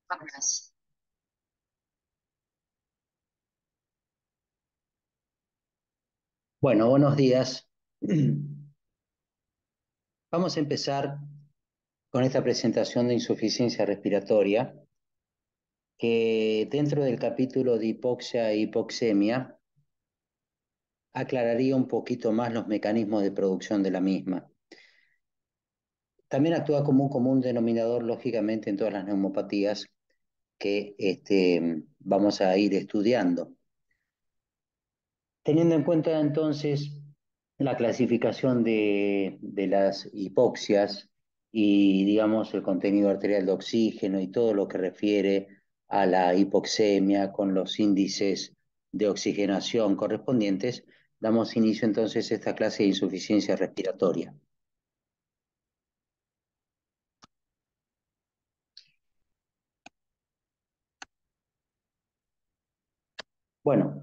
Buenas. Bueno, buenos días. Vamos a empezar con esta presentación de insuficiencia respiratoria, que dentro del capítulo de hipoxia e hipoxemia aclararía un poquito más los mecanismos de producción de la misma. También actúa como un común denominador, lógicamente, en todas las neumopatías que vamos a ir estudiando. Teniendo en cuenta entonces la clasificación de las hipoxias y, digamos, el contenido arterial de oxígeno y todo lo que refiere a la hipoxemia con los índices de oxigenación correspondientes, damos inicio entonces a esta clase de insuficiencia respiratoria. Bueno,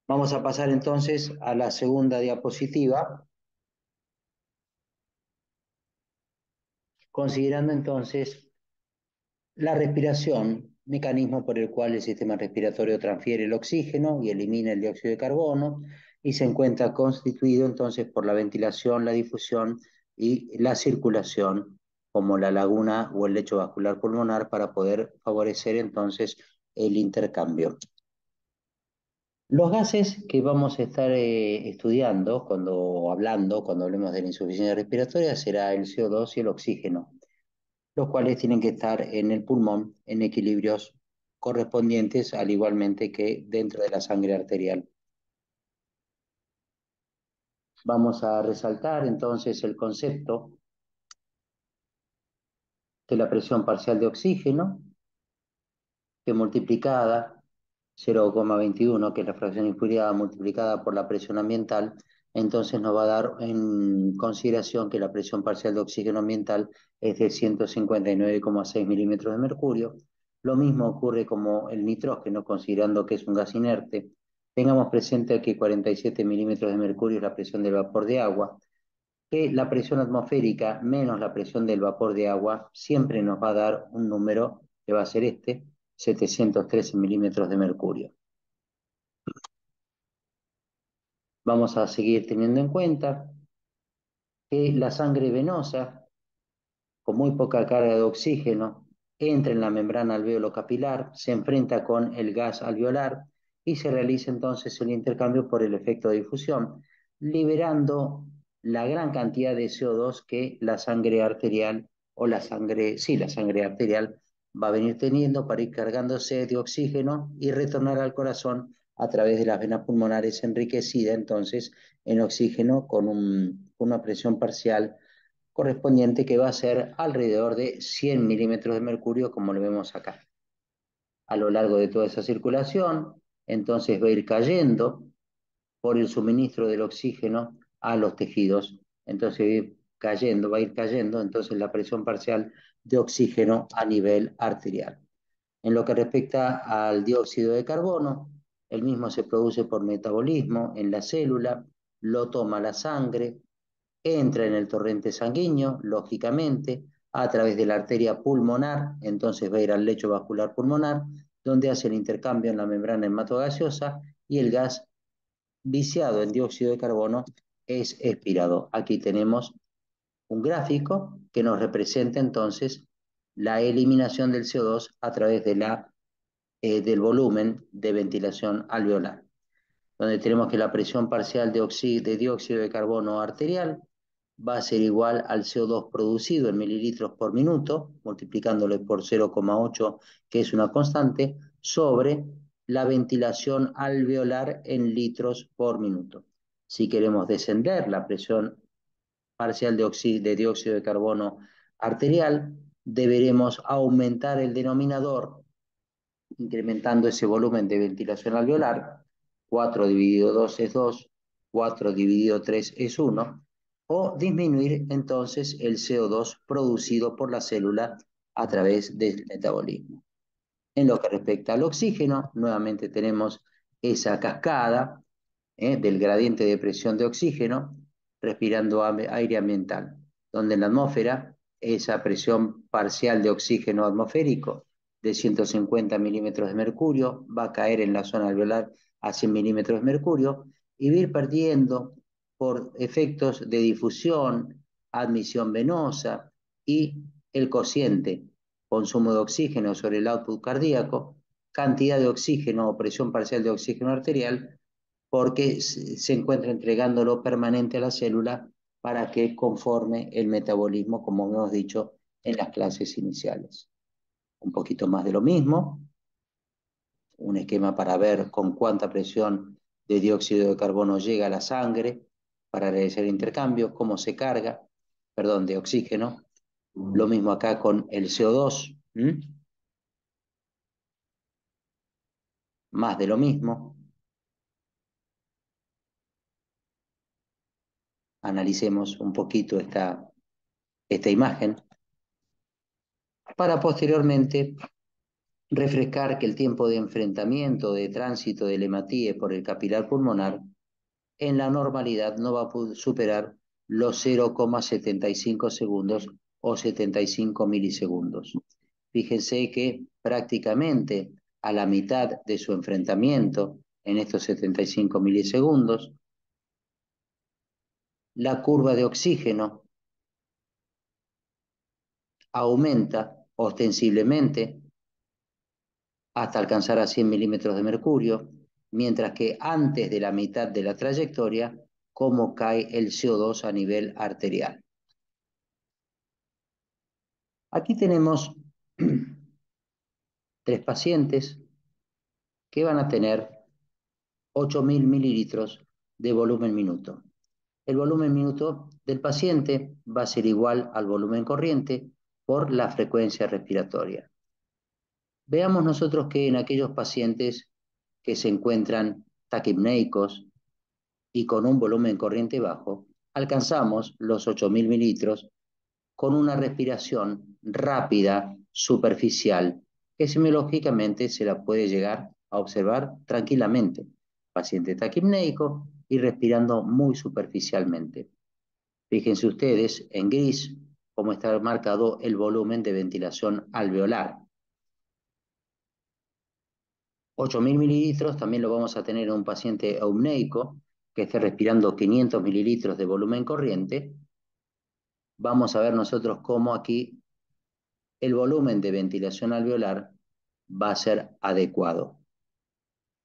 vamos a pasar entonces a la segunda diapositiva, considerando entonces la respiración, mecanismo por el cual el sistema respiratorio transfiere el oxígeno y elimina el dióxido de carbono, y se encuentra constituido entonces por la ventilación, la difusión y la circulación, como la laguna o el lecho vascular pulmonar, para poder favorecer entonces el intercambio. Los gases que vamos a estar estudiando cuando hablemos de la insuficiencia respiratoria será el CO2 y el oxígeno, los cuales tienen que estar en el pulmón en equilibrios correspondientes, al igualmente que dentro de la sangre arterial. Vamos a resaltar entonces el concepto de la presión parcial de oxígeno, que multiplicada 0,21, que es la fracción infuriada, multiplicada por la presión ambiental, entonces nos va a dar en consideración que la presión parcial de oxígeno ambiental es de 159,6 milímetros de mercurio. Lo mismo ocurre como el nitrógeno, considerando que es un gas inerte. Tengamos presente que 47 milímetros de mercurio es la presión del vapor de agua, que la presión atmosférica menos la presión del vapor de agua siempre nos va a dar un número que va a ser 713 milímetros de mercurio. Vamos a seguir teniendo en cuenta que la sangre venosa, con muy poca carga de oxígeno, entra en la membrana alveolo-capilar, se enfrenta con el gas alveolar y se realiza entonces el intercambio por el efecto de difusión, liberando la gran cantidad de CO2 que la sangre arterial la sangre arterial va a venir teniendo para ir cargándose de oxígeno y retornar al corazón a través de las venas pulmonares enriquecida entonces en oxígeno con una presión parcial correspondiente, que va a ser alrededor de 100 milímetros de mercurio, como lo vemos acá. A lo largo de toda esa circulación, entonces va a ir cayendo por el suministro del oxígeno a los tejidos. Entonces va a ir cayendo entonces la presión parcial de oxígeno a nivel arterial. En lo que respecta al dióxido de carbono, el mismo se produce por metabolismo en la célula, lo toma la sangre, entra en el torrente sanguíneo, lógicamente, a través de la arteria pulmonar, entonces va a ir al lecho vascular pulmonar, donde hace el intercambio en la membrana hematogaseosa y el gas viciado en dióxido de carbono es expirado. Aquí tenemos un gráfico que nos representa entonces la eliminación del CO2 a través del volumen de ventilación alveolar, donde tenemos que la presión parcial de dióxido de carbono arterial va a ser igual al CO2 producido en mililitros por minuto, multiplicándolo por 0,8, que es una constante, sobre la ventilación alveolar en litros por minuto. Si queremos descender la presión parcial de dióxido de carbono arterial, deberemos aumentar el denominador incrementando ese volumen de ventilación alveolar. 4 dividido 2 es 2, 4 dividido 3 es 1, o disminuir entonces el CO2 producido por la célula a través del metabolismo. En lo que respecta al oxígeno, nuevamente tenemos esa cascada del gradiente de presión de oxígeno respirando aire ambiental, donde en la atmósfera esa presión parcial de oxígeno atmosférico de 150 milímetros de mercurio, va a caer en la zona alveolar a 100 milímetros de mercurio y va a ir perdiendo por efectos de difusión, admisión venosa y el cociente, consumo de oxígeno sobre el output cardíaco, cantidad de oxígeno o presión parcial de oxígeno arterial, porque se encuentra entregándolo permanente a la célula para que conforme el metabolismo, como hemos dicho en las clases iniciales. Un poquito más de lo mismo, un esquema para ver con cuánta presión de dióxido de carbono llega a la sangre para realizar intercambios, cómo se carga, perdón, de oxígeno. Lo mismo acá con el CO2, más de lo mismo. Analicemos un poquito esta imagen para posteriormente refrescar que el tiempo de enfrentamiento, de tránsito del hematíe por el capilar pulmonar, en la normalidad no va a superar los 0,75 segundos o 75 milisegundos. Fíjense que prácticamente a la mitad de su enfrentamiento, en estos 75 milisegundos, la curva de oxígeno aumenta ostensiblemente hasta alcanzar a 100 milímetros de mercurio, mientras que antes de la mitad de la trayectoria, cómo cae el CO2 a nivel arterial. Aquí tenemos 3 pacientes que van a tener 8.000 mililitros de volumen minuto. El volumen minuto del paciente va a ser igual al volumen corriente por la frecuencia respiratoria. Veamos nosotros que en aquellos pacientes que se encuentran taquipneicos y con un volumen corriente bajo, alcanzamos los 8.000 mililitros con una respiración rápida, superficial, que semiológicamente se la puede llegar a observar tranquilamente. Paciente taquipneico y respirando muy superficialmente. Fíjense ustedes en gris cómo está marcado el volumen de ventilación alveolar. 8.000 mililitros también lo vamos a tener en un paciente eumneico que esté respirando 500 mililitros de volumen corriente. Vamos a ver nosotros cómo aquí el volumen de ventilación alveolar va a ser adecuado.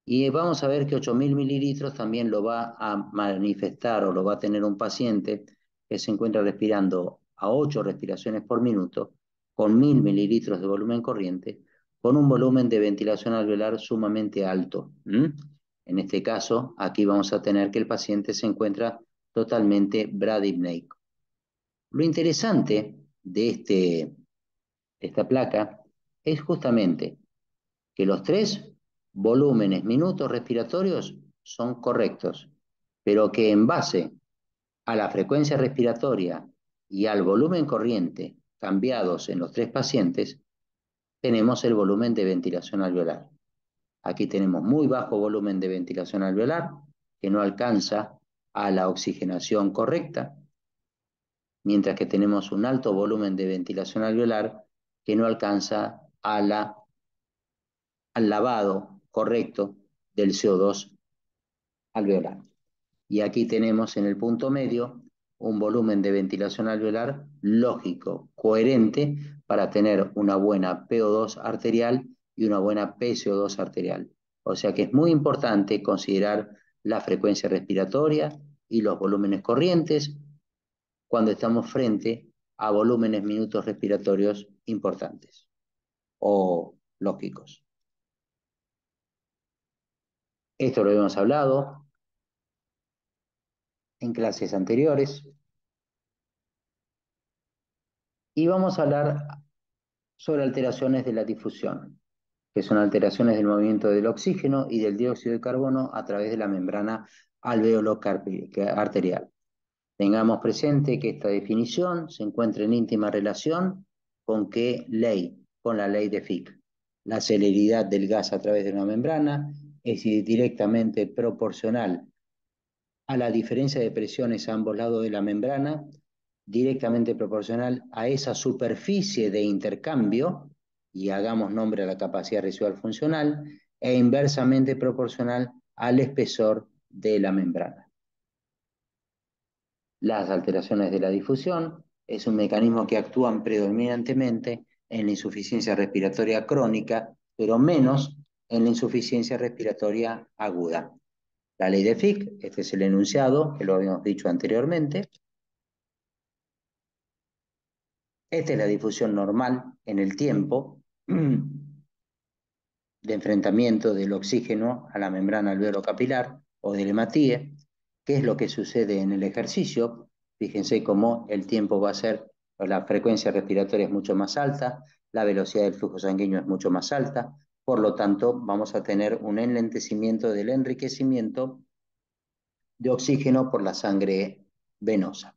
Y vamos a ver que 8.000 mililitros también lo va a manifestar o lo va a tener un paciente que se encuentra respirando a 8 respiraciones por minuto con 1.000 mililitros de volumen corriente, con un volumen de ventilación alveolar sumamente alto. En este caso, aquí vamos a tener que el paciente se encuentra totalmente bradypneico. Lo interesante de esta placa es justamente que los 3 volúmenes minutos respiratorios son correctos, pero que en base a la frecuencia respiratoria y al volumen corriente cambiados en los 3 pacientes, tenemos el volumen de ventilación alveolar. Aquí tenemos muy bajo volumen de ventilación alveolar, que no alcanza a la oxigenación correcta, mientras que tenemos un alto volumen de ventilación alveolar que no alcanza al lavado correcto del CO2 alveolar. Y aquí tenemos en el punto medio un volumen de ventilación alveolar lógico, coherente, para tener una buena PO2 arterial y una buena PCO2 arterial. O sea que es muy importante considerar la frecuencia respiratoria y los volúmenes corrientes cuando estamos frente a volúmenes minutos respiratorios importantes o lógicos. Esto lo hemos hablado en clases anteriores y vamos a hablar sobre alteraciones de la difusión, que son alteraciones del movimiento del oxígeno y del dióxido de carbono a través de la membrana alveolo-arterial. Tengamos presente que esta definición se encuentra en íntima relación con qué ley, con la ley de Fick. La celeridad del gas a través de una membrana es directamente proporcional a la diferencia de presiones a ambos lados de la membrana, directamente proporcional a esa superficie de intercambio y hagamos nombre a la capacidad residual funcional, e inversamente proporcional al espesor de la membrana. Las alteraciones de la difusión es un mecanismo que actúan predominantemente en la insuficiencia respiratoria crónica, pero menos en la insuficiencia respiratoria aguda. La ley de Fick, este es el enunciado, que lo habíamos dicho anteriormente. Esta es la difusión normal en el tiempo de enfrentamiento del oxígeno a la membrana alveolo-capilar o del hematíe. ¿Qué es lo que sucede en el ejercicio? Fíjense cómo el tiempo va a ser, la frecuencia respiratoria es mucho más alta, la velocidad del flujo sanguíneo es mucho más alta, por lo tanto vamos a tener un enlentecimiento del enriquecimiento de oxígeno por la sangre venosa.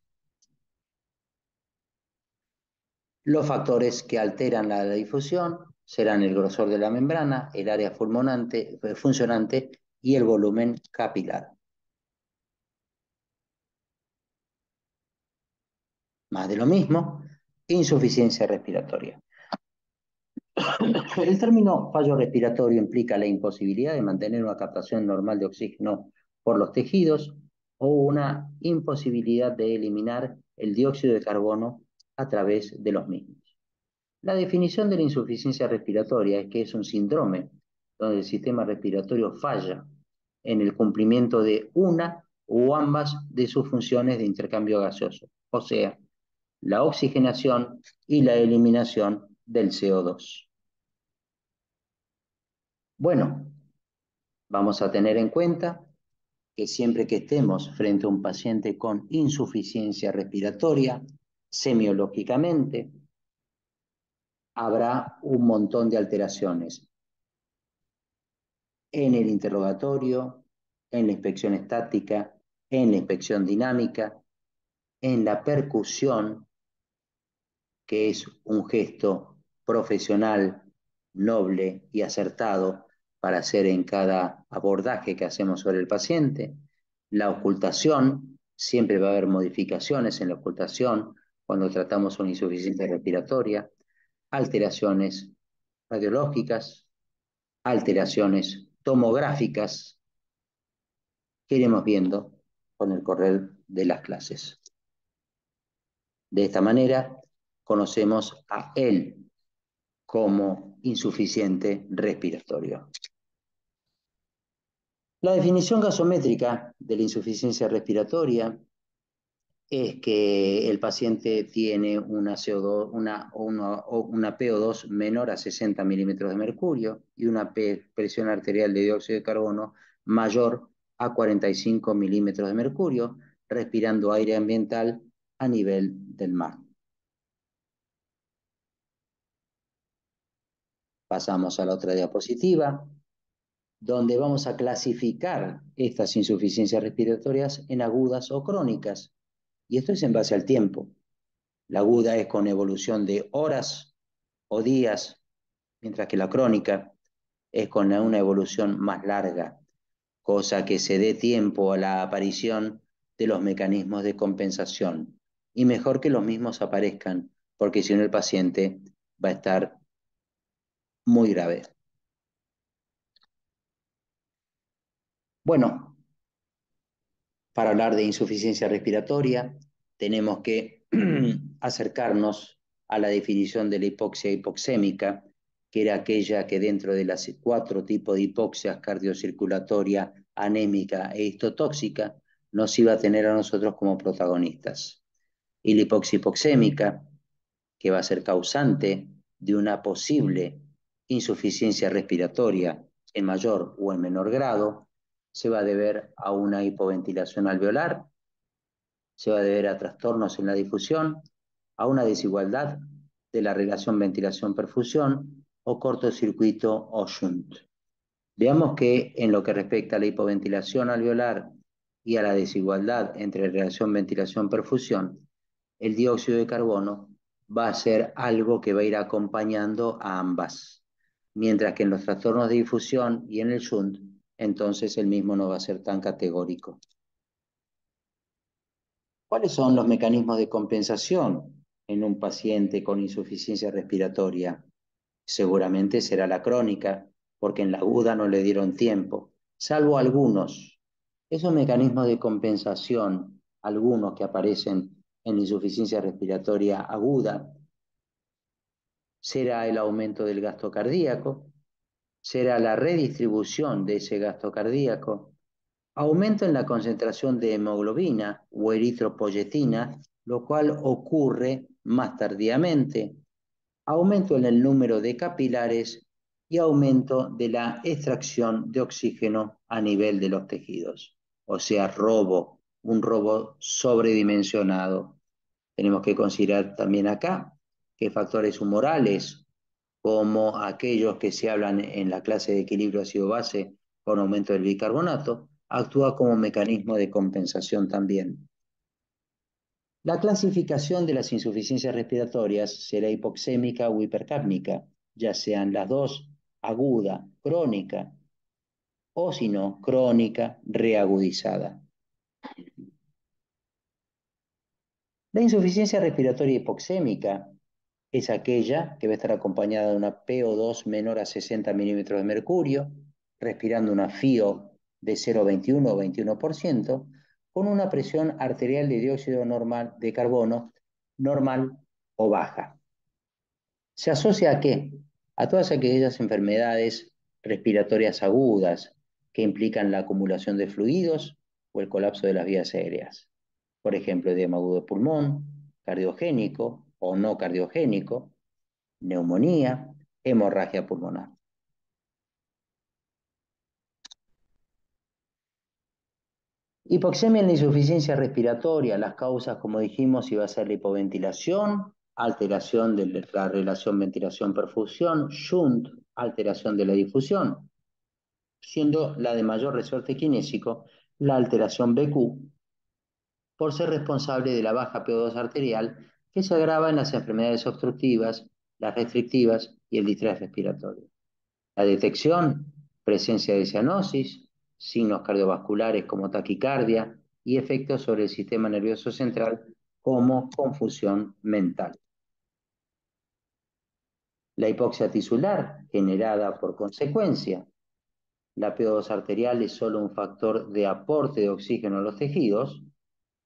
Los factores que alteran la difusión serán el grosor de la membrana, el área funcionante y el volumen capilar. Más de lo mismo, insuficiencia respiratoria. El término fallo respiratorio implica la imposibilidad de mantener una captación normal de oxígeno por los tejidos o una imposibilidad de eliminar el dióxido de carbono a través de los mismos. La definición de la insuficiencia respiratoria es que es un síndrome donde el sistema respiratorio falla en el cumplimiento de una o ambas de sus funciones de intercambio gaseoso, o sea, la oxigenación y la eliminación del CO2. Bueno, vamos a tener en cuenta que siempre que estemos frente a un paciente con insuficiencia respiratoria, semiológicamente, habrá un montón de alteraciones en el interrogatorio, en la inspección estática, en la inspección dinámica, en la percusión, que es un gesto profesional, noble y acertado para hacer en cada abordaje que hacemos sobre el paciente. La ocultación, siempre va a haber modificaciones en la ocultación cuando tratamos una insuficiencia respiratoria, alteraciones radiológicas, alteraciones tomográficas que iremos viendo con el correr de las clases. De esta manera, conocemos a él como insuficiente respiratorio. La definición gasométrica de la insuficiencia respiratoria es que el paciente tiene una, CO2, una PO2 menor a 60 milímetros de mercurio y una presión arterial de dióxido de carbono mayor a 45 milímetros de mercurio, respirando aire ambiental a nivel del mar. Pasamos a la otra diapositiva, donde vamos a clasificar estas insuficiencias respiratorias en agudas o crónicas. Y esto es en base al tiempo. La aguda es con evolución de horas o días, mientras que la crónica es con una evolución más larga, cosa que se dé tiempo a la aparición de los mecanismos de compensación. Y mejor que los mismos aparezcan, porque si no el paciente va a estar muy grave. Bueno, para hablar de insuficiencia respiratoria, tenemos que acercarnos a la definición de la hipoxia hipoxémica, que era aquella que dentro de las 4 tipos de hipoxias cardiocirculatoria, anémica e histotóxica, nos iba a tener a nosotros como protagonistas. Y la hipoxia hipoxémica, que va a ser causante de una posible insuficiencia respiratoria en mayor o en menor grado, se va a deber a una hipoventilación alveolar, se va a deber a trastornos en la difusión, a una desigualdad de la relación ventilación-perfusión o cortocircuito o shunt. Veamos que en lo que respecta a la hipoventilación alveolar y a la desigualdad entre relación ventilación-perfusión, el dióxido de carbono va a ser algo que va a ir acompañando a ambas, mientras que en los trastornos de difusión y en el shunt, entonces el mismo no va a ser tan categórico. ¿Cuáles son los mecanismos de compensación en un paciente con insuficiencia respiratoria? Seguramente será la crónica, porque en la aguda no le dieron tiempo, salvo algunos. Esos mecanismos de compensación, algunos que aparecen en insuficiencia respiratoria aguda, será el aumento del gasto cardíaco, será la redistribución de ese gasto cardíaco, aumento en la concentración de hemoglobina o eritropoyetina, lo cual ocurre más tardíamente, aumento en el número de capilares y aumento de la extracción de oxígeno a nivel de los tejidos. O sea, un robo sobredimensionado. Tenemos que considerar también acá que factores humorales, como aquellos que se hablan en la clase de equilibrio ácido-base con aumento del bicarbonato, actúa como mecanismo de compensación también. La clasificación de las insuficiencias respiratorias será hipoxémica o hipercápnica, ya sean las dos, aguda, crónica, o si no, crónica reagudizada. La insuficiencia respiratoria hipoxémica es aquella que va a estar acompañada de una PO2 menor a 60 milímetros de mercurio, respirando una FIO de 0,21 o 21%, con una presión arterial de dióxido normal de carbono normal o baja. ¿Se asocia a qué? A todas aquellas enfermedades respiratorias agudas que implican la acumulación de fluidos o el colapso de las vías aéreas. Por ejemplo, edema agudo de pulmón, cardiogénico o no cardiogénico, neumonía, hemorragia pulmonar. Hipoxemia en la insuficiencia respiratoria, las causas, como dijimos, iba a ser la hipoventilación, alteración de la relación ventilación-perfusión, shunt, alteración de la difusión, siendo la de mayor resorte kinésico la alteración BQ, por ser responsable de la baja PO2 arterial que se agrava en las enfermedades obstructivas, las restrictivas y el distrés respiratorio. La detección, presencia de cianosis, signos cardiovasculares como taquicardia y efectos sobre el sistema nervioso central como confusión mental. La hipoxia tisular, generada por consecuencia. La PO2 arterial es solo un factor de aporte de oxígeno a los tejidos,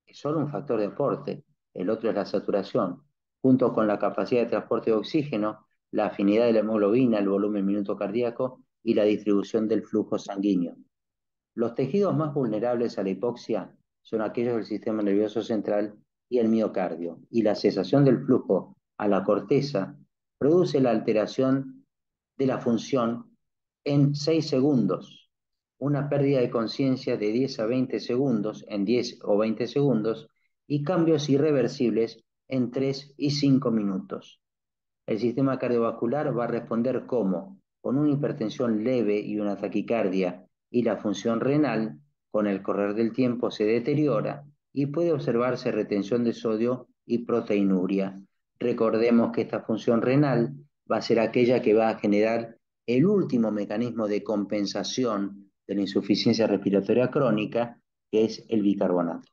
es solo un factor de aporte, el otro es la saturación, junto con la capacidad de transporte de oxígeno, la afinidad de la hemoglobina, el volumen minuto cardíaco y la distribución del flujo sanguíneo. Los tejidos más vulnerables a la hipoxia son aquellos del sistema nervioso central y el miocardio, y la cesación del flujo a la corteza produce la alteración de la función en 6 segundos, una pérdida de conciencia de 10 a 20 segundos en 10 o 20 segundos y cambios irreversibles en 3 y 5 minutos. El sistema cardiovascular va a responder como con una hipertensión leve y una taquicardia, y la función renal con el correr del tiempo se deteriora y puede observarse retención de sodio y proteinuria. Recordemos que esta función renal va a ser aquella que va a generar el último mecanismo de compensación de la insuficiencia respiratoria crónica, que es el bicarbonato.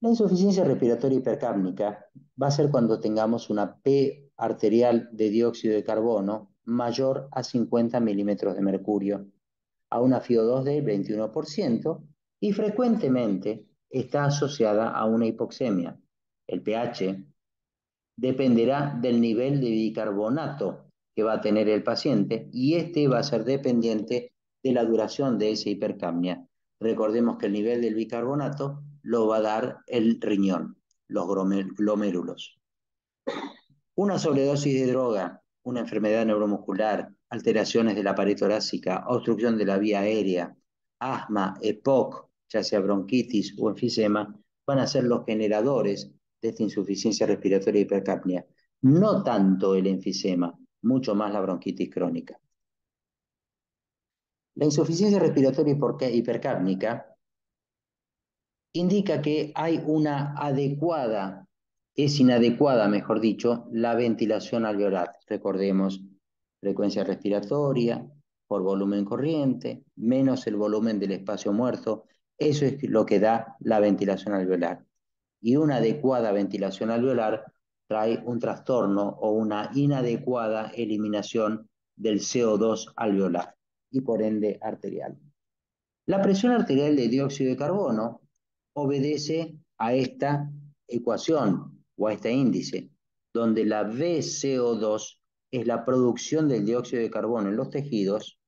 La insuficiencia respiratoria hipercápnica va a ser cuando tengamos una P arterial de dióxido de carbono mayor a 50 milímetros de mercurio, a una FiO2 del 21% y frecuentemente está asociada a una hipoxemia. El pH dependerá del nivel de bicarbonato que va a tener el paciente y este va a ser dependiente de la duración de esa hipercapnia. Recordemos que el nivel del bicarbonato lo va a dar el riñón, los glomérulos. Una sobredosis de droga, una enfermedad neuromuscular, alteraciones de la pared torácica, obstrucción de la vía aérea, asma, EPOC, ya sea bronquitis o enfisema, van a ser los generadores de esta insuficiencia respiratoria hipercapnia. No tanto el enfisema, mucho más la bronquitis crónica. La insuficiencia respiratoria hipercápnica indica que hay una adecuada, es inadecuada, mejor dicho, la ventilación alveolar. Recordemos, frecuencia respiratoria por volumen corriente, menos el volumen del espacio muerto, eso es lo que da la ventilación alveolar. Y una adecuada ventilación alveolar trae un trastorno o una inadecuada eliminación del CO2 alveolar y por ende arterial. La presión arterial de dióxido de carbono obedece a esta ecuación o a este índice, donde la VCO2 es la producción del dióxido de carbono en los tejidos,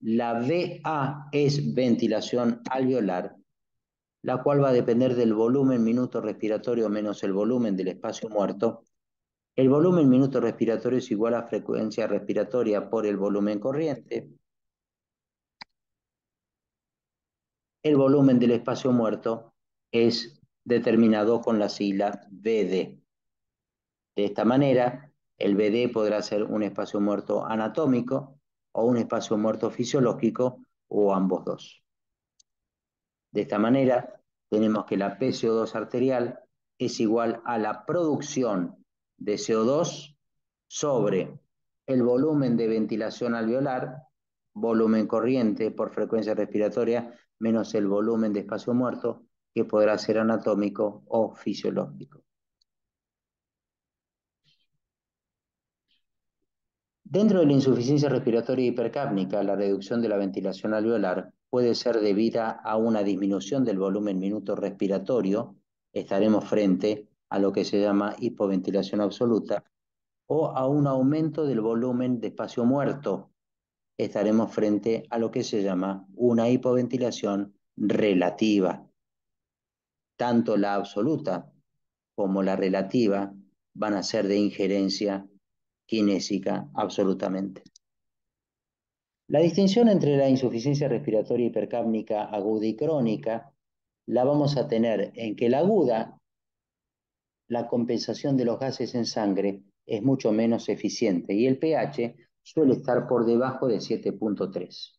la VA es ventilación alveolar, la cual va a depender del volumen minuto respiratorio menos el volumen del espacio muerto. El volumen minuto respiratorio es igual a frecuencia respiratoria por el volumen corriente. El volumen del espacio muerto es determinado con la sigla BD. De esta manera, el BD podrá ser un espacio muerto anatómico o un espacio muerto fisiológico o ambos dos. De esta manera, tenemos que la PCO2 arterial es igual a la producción de CO2 sobre el volumen de ventilación alveolar, volumen corriente por frecuencia respiratoria, menos el volumen de espacio muerto, que podrá ser anatómico o fisiológico. Dentro de la insuficiencia respiratoria hipercápnica, la reducción de la ventilación alveolar puede ser debida a una disminución del volumen minuto respiratorio, estaremos frente a lo que se llama hipoventilación absoluta, o a un aumento del volumen de espacio muerto, estaremos frente a lo que se llama una hipoventilación relativa. Tanto la absoluta como la relativa van a ser de injerencia kinésica absolutamente. La distinción entre la insuficiencia respiratoria hipercápnica aguda y crónica la vamos a tener en que la aguda, la compensación de los gases en sangre es mucho menos eficiente y el pH suele estar por debajo de 7.3.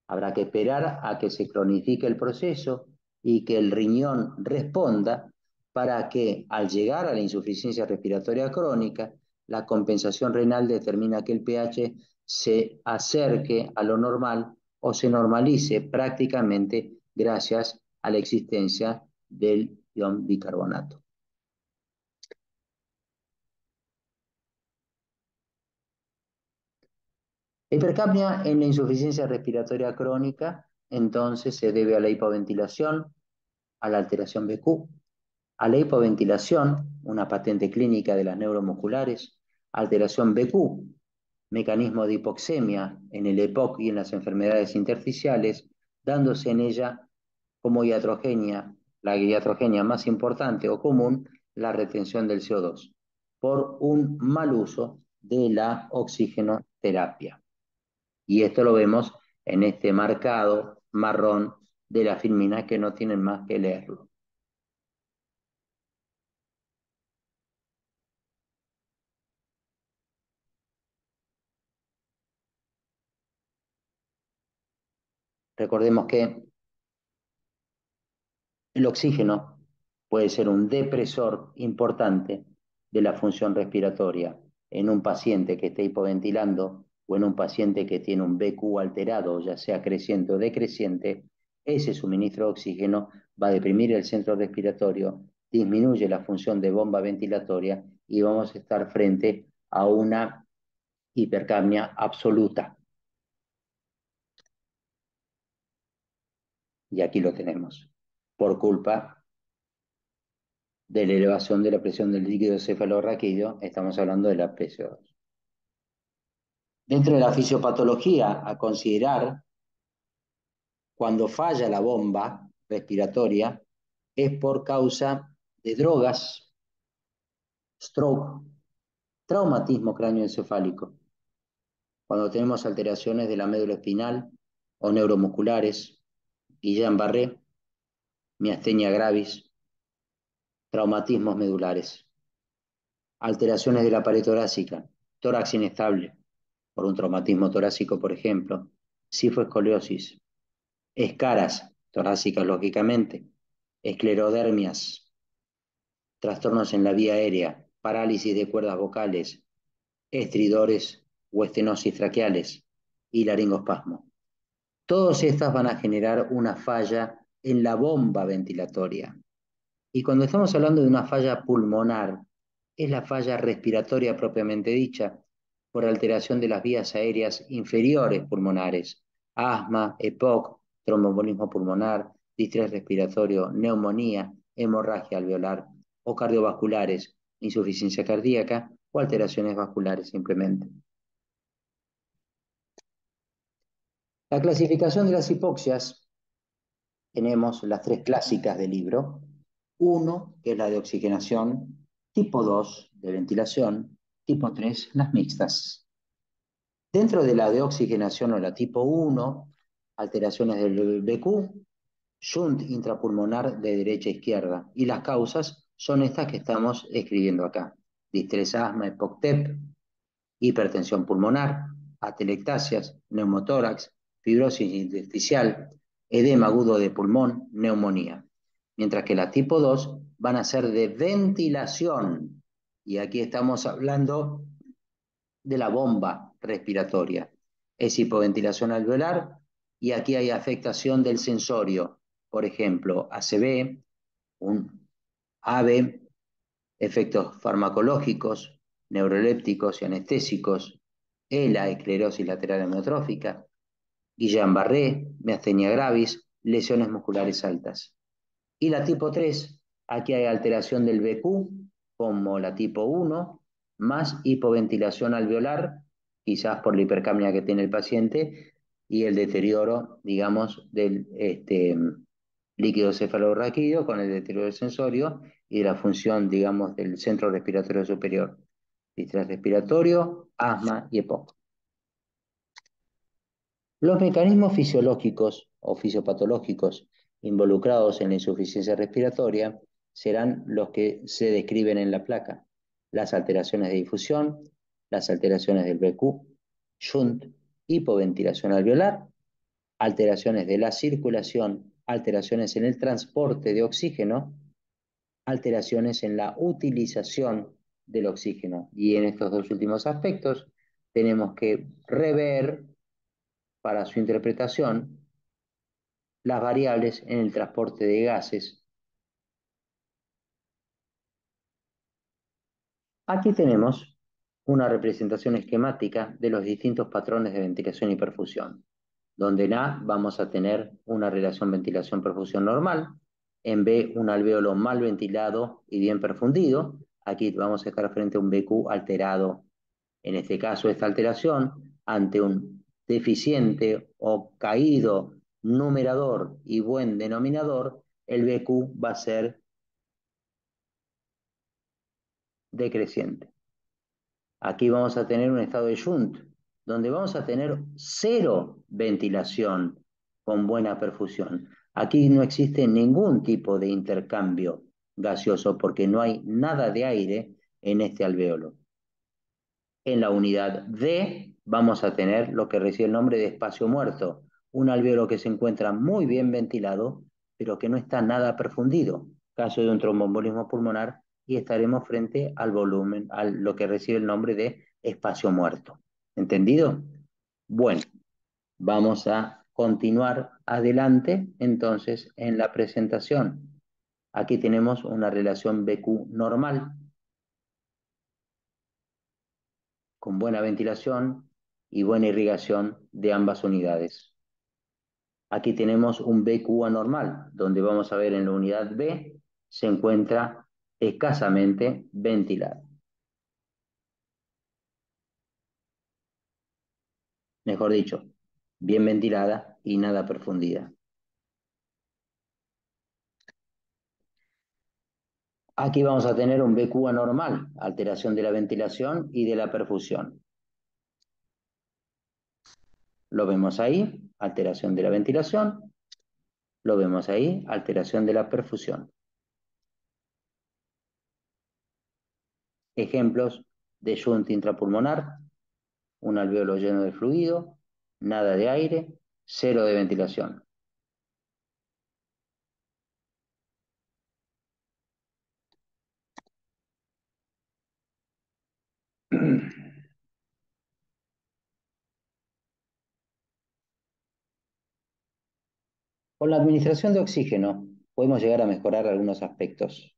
Habrá que esperar a que se cronifique el proceso y que el riñón responda para que al llegar a la insuficiencia respiratoria crónica, la compensación renal determina que el pH se acerque a lo normal o se normalice prácticamente gracias a la existencia del ion bicarbonato. La hipercapnia en la insuficiencia respiratoria crónica entonces se debe a la hipoventilación, a la alteración BQ, a la hipoventilación, una patente clínica de las neuromusculares, alteración BQ, mecanismo de hipoxemia en el EPOC y en las enfermedades intersticiales, dándose en ella como iatrogenia, la iatrogenia más importante o común, la retención del CO2, por un mal uso de la oxigenoterapia. Y esto lo vemos en este marcado marrón de la filmina que no tienen más que leerlo. Recordemos que el oxígeno puede ser un depresor importante de la función respiratoria en un paciente que esté hipoventilando o en un paciente que tiene un BQ alterado, ya sea creciente o decreciente. Ese suministro de oxígeno va a deprimir el centro respiratorio, disminuye la función de bomba ventilatoria y vamos a estar frente a una hipercapnia absoluta. Y aquí lo tenemos, por culpa de la elevación de la presión del líquido cefalorraquídeo, estamos hablando de la PCO2. Dentro de la fisiopatología a considerar, cuando falla la bomba respiratoria, es por causa de drogas, stroke, traumatismo cráneoencefálico. Cuando tenemos alteraciones de la médula espinal o neuromusculares, Guillain-Barré, miastenia gravis, traumatismos medulares, alteraciones de la pared torácica, tórax inestable, por un traumatismo torácico, por ejemplo, cifoescoliosis, escaras torácicas, lógicamente, esclerodermias, trastornos en la vía aérea, parálisis de cuerdas vocales, estridores o estenosis traqueales y laringospasmo. Todas estas van a generar una falla en la bomba ventilatoria. Y cuando estamos hablando de una falla pulmonar, es la falla respiratoria propiamente dicha, por alteración de las vías aéreas inferiores pulmonares, asma, EPOC, tromboembolismo pulmonar, distrés respiratorio, neumonía, hemorragia alveolar o cardiovasculares, insuficiencia cardíaca o alteraciones vasculares simplemente. La clasificación de las hipoxias, tenemos las tres clásicas del libro. Uno, que es la de oxigenación, tipo 2 de ventilación, tipo 3 las mixtas. Dentro de la de oxigenación o la tipo 1, alteraciones del BQ, shunt intrapulmonar de derecha a izquierda. Y las causas son estas que estamos escribiendo acá. Distrés asma, EPOC-TEP, hipertensión pulmonar, atelectasias, neumotórax, fibrosis intersticial, edema agudo de pulmón, neumonía. Mientras que la tipo 2 van a ser de ventilación. Y aquí estamos hablando de la bomba respiratoria. Es hipoventilación alveolar y aquí hay afectación del sensorio. Por ejemplo, ACV, un AVE, efectos farmacológicos, neurolépticos y anestésicos, ELA, esclerosis lateral amiotrófica, Guillain-Barré, miastenia gravis, lesiones musculares altas. Y la tipo 3, aquí hay alteración del BQ, como la tipo 1, más hipoventilación alveolar, quizás por la hipercapnia que tiene el paciente, y el deterioro, digamos, del líquido cefalorraquídeo con el deterioro del sensorio y de la función, digamos, del centro respiratorio superior. Distrés respiratorio, asma y EPOC. Los mecanismos fisiológicos o fisiopatológicos involucrados en la insuficiencia respiratoria serán los que se describen en la placa. Las alteraciones de difusión, las alteraciones del BQ, shunt, hipoventilación alveolar, alteraciones de la circulación, alteraciones en el transporte de oxígeno, alteraciones en la utilización del oxígeno. Y en estos dos últimos aspectos tenemos que rever para su interpretación las variables en el transporte de gases. Aquí tenemos una representación esquemática de los distintos patrones de ventilación y perfusión, donde en A vamos a tener una relación ventilación-perfusión normal, en B un alvéolo mal ventilado y bien perfundido, aquí vamos a estar frente a un BQ alterado. En este caso, esta alteración, ante un deficiente o caído numerador y buen denominador, el BQ va a ser decreciente. Aquí vamos a tener un estado de shunt, donde vamos a tener cero ventilación con buena perfusión. Aquí no existe ningún tipo de intercambio gaseoso porque no hay nada de aire en este alvéolo. En la unidad D vamos a tener lo que recibe el nombre de espacio muerto, un alvéolo que se encuentra muy bien ventilado, pero que no está nada perfundido, caso de un tromboembolismo pulmonar, y estaremos frente al volumen, a lo que recibe el nombre de espacio muerto. ¿Entendido? Bueno, vamos a continuar adelante entonces en la presentación. Aquí tenemos una relación BQ normal, con buena ventilación y buena irrigación de ambas unidades. Aquí tenemos un BQ anormal, donde vamos a ver en la unidad B se encuentra escasamente ventilado. Mejor dicho, bien ventilada y nada profundidad. Aquí vamos a tener un BQ anormal, alteración de la ventilación y de la perfusión. Lo vemos ahí, alteración de la ventilación. Lo vemos ahí, alteración de la perfusión. Ejemplos de shunt intrapulmonar, un alvéolo lleno de fluido, nada de aire, cero de ventilación. Con la administración de oxígeno podemos llegar a mejorar algunos aspectos.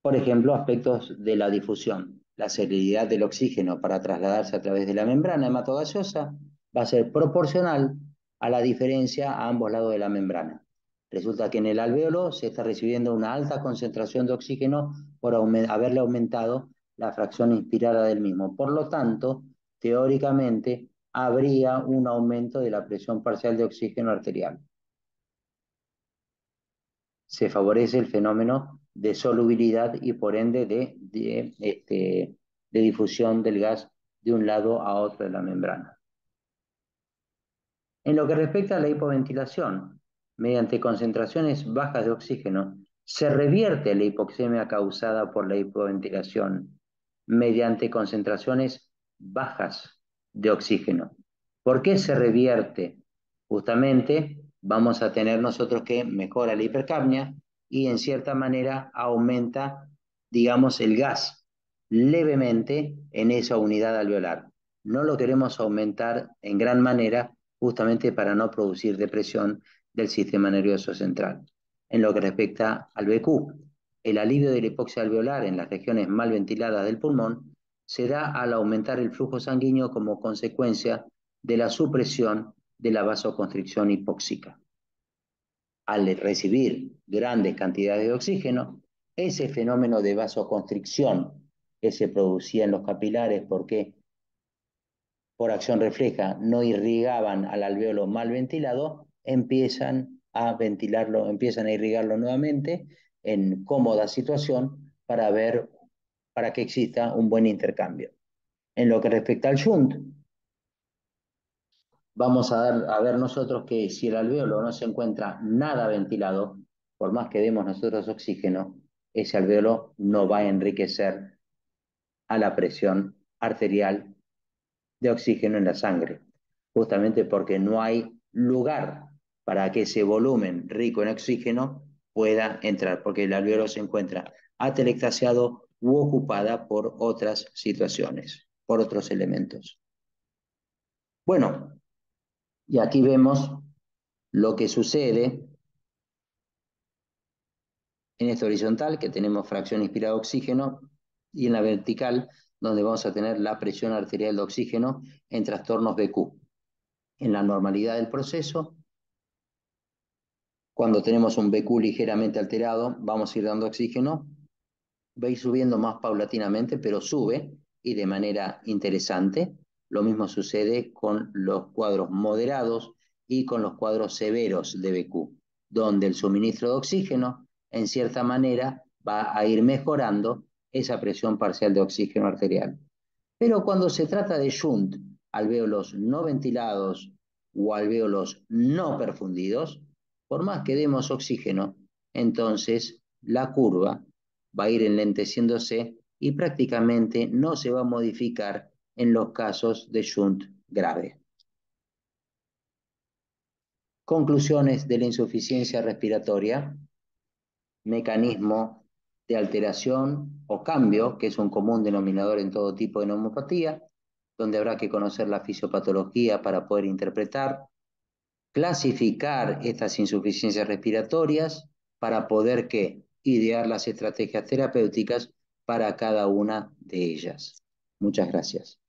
Por ejemplo, aspectos de la difusión. La celeridad del oxígeno para trasladarse a través de la membrana hematogaseosa va a ser proporcional a la diferencia a ambos lados de la membrana. Resulta que en el alvéolo se está recibiendo una alta concentración de oxígeno por haberle aumentado la fracción inspirada del mismo. Por lo tanto, teóricamente, habría un aumento de la presión parcial de oxígeno arterial. Se favorece el fenómeno de solubilidad y por ende de difusión del gas de un lado a otro de la membrana. En lo que respecta a la hipoventilación, mediante concentraciones bajas de oxígeno, se revierte la hipoxemia causada por la hipoventilación mediante concentraciones bajas de oxígeno. ¿Por qué se revierte? Justamente vamos a tener nosotros que mejora la hipercapnia y en cierta manera aumenta, digamos, el gas levemente en esa unidad alveolar. No lo queremos aumentar en gran manera justamente para no producir depresión del sistema nervioso central. En lo que respecta al BQ, el alivio de la hipoxia alveolar en las regiones mal ventiladas del pulmón se da al aumentar el flujo sanguíneo como consecuencia de la supresión de la vasoconstricción hipóxica. Al recibir grandes cantidades de oxígeno, ese fenómeno de vasoconstricción que se producía en los capilares porque por acción refleja no irrigaban al alvéolo mal ventilado, empiezan a irrigarlo nuevamente en cómoda situación para que exista un buen intercambio. En lo que respecta al shunt, vamos a ver nosotros que si el alvéolo no se encuentra nada ventilado, por más que demos nosotros oxígeno, ese alvéolo no va a enriquecer a la presión arterial de oxígeno en la sangre, justamente porque no hay lugar para que ese volumen rico en oxígeno pueda entrar, porque el alvéolo se encuentra atelectasiado u ocupada por otras situaciones, por otros elementos. Bueno, y aquí vemos lo que sucede en esta horizontal, que tenemos fracción inspirada de oxígeno, y en la vertical, donde vamos a tener la presión arterial de oxígeno en trastornos BQ. En la normalidad del proceso, cuando tenemos un BQ ligeramente alterado, vamos a ir dando oxígeno, va a ir subiendo más paulatinamente, pero sube y de manera interesante. Lo mismo sucede con los cuadros moderados y con los cuadros severos de BQ, donde el suministro de oxígeno, en cierta manera, va a ir mejorando esa presión parcial de oxígeno arterial. Pero cuando se trata de shunt, alvéolos no ventilados o alvéolos no perfundidos, por más que demos oxígeno, entonces la curva va a ir enlenteciéndose y prácticamente no se va a modificar en los casos de shunt grave. Conclusiones de la insuficiencia respiratoria: mecanismo de alteración o cambio, que es un común denominador en todo tipo de neumopatía, donde habrá que conocer la fisiopatología para poder interpretar, clasificar estas insuficiencias respiratorias para poder idear las estrategias terapéuticas para cada una de ellas. Muchas gracias.